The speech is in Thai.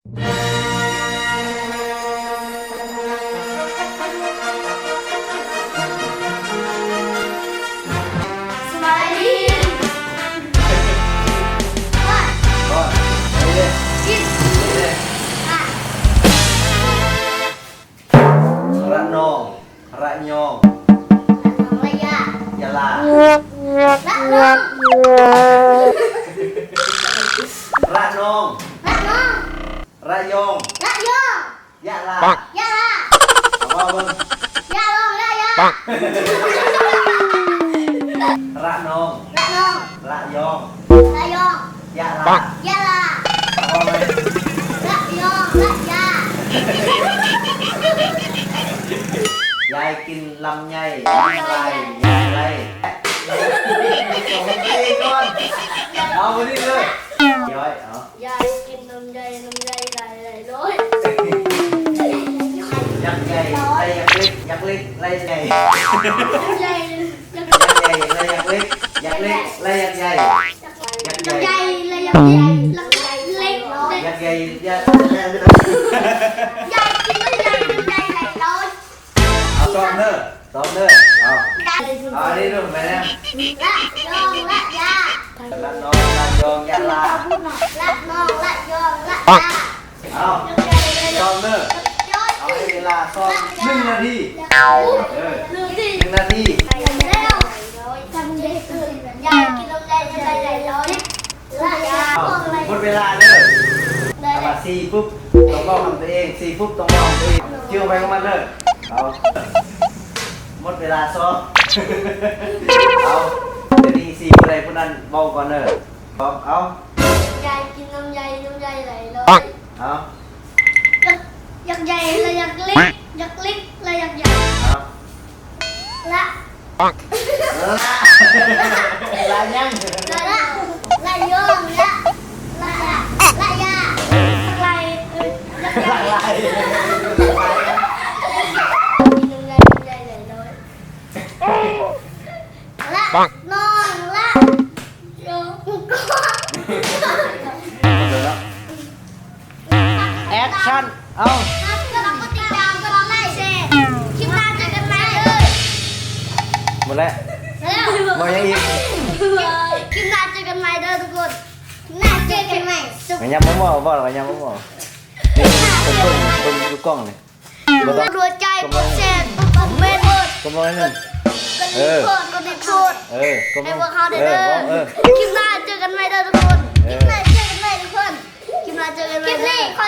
ระนองระยองระยะยะลาระนอง ระนอง ระนอง ระยอง ระยอง ยะลาย ะลา เอาเบิ่ง ยะลองยะยะ ระนอง ระนอง ระยอง ระยอง ยะลาย ะลา เอาเลย ระยองระยะ ยายกินลำไยยายไรยายไรส่งให้ตัวเองก่อนเอาไปนี่เลยย้อยเอา ยายกินนมใหญ่ไหลร้อย ยักษ์ใหญ่ไรยักษ์เล็กยักษ์เล็กไรใหญ่ ใหญ่ ยักษ์ใหญ่ไรยักษ์เล็กยักษ์เล็กไรยักษ์ใหญ่ยักษ์ใหญ่ ใหญ่เลยยักษ์ใหญ่เล็ก ยักษ์ใหญ่ยักษ์ ยายกินนมใหญ่ไหลร้อย เอาซ้อมเด้อซ้อมเด้อเอาอันนี้ดูไปนะ ระยองระยะ ละน้องละยองยะลา ระนองระยองระยะ เอาซ้อมเด้อเอาให้เวลาซ้อม1 นาที1 นาที หมดเวลาเด้อถ้าว่า4ปุ๊บต้องบอกของตัวเอง4ปุ๊บต้องบอกของตัวเองเชื่อไปของมันเด้อเอาหมดเวลาซ้อมเอาเดี๋ยวนี้4ผู้ใดผู้นั้นเบาก่อนเด้อบอกเอา ยายกินน้ำใยไหลลอย เอา ยักษ์ใหญ่และยักษ์เล็กยักษ์เล็กและยักษ์ใหญ่ เอา ละ ลายัง ละยองละละยาละยักษ์ใหญ่ ลาย กินน้ำใยไหลลอยละนอนละยองก็ แอคชั่นเอา ก็ต้องติดตามกันไล่แชร์คลิปหน้าเจอกันใหม่เลย หมดแล้ว แล้ว มายังอีก คลิปหน้าเจอกันใหม่เด้อทุกคนคลิปหน้าเจอกันใหม่สุข กันยังบ่บอกกันยังบ่บอกนี่เป็นดูกล้องเลยบ่ต้อง รัวใจกดแชร์กดคอมเมนต์ ก็บ่นั่น กดรีพอร์ต ก็ ในพวกเขาเด้อคลิปหน้าเจอกันใหม่เด้อทุกคน คลิปหน้าเจอกันใหม่ทุกคน คลิปหน้าเจอกันใหม่คลิปนี้ขอ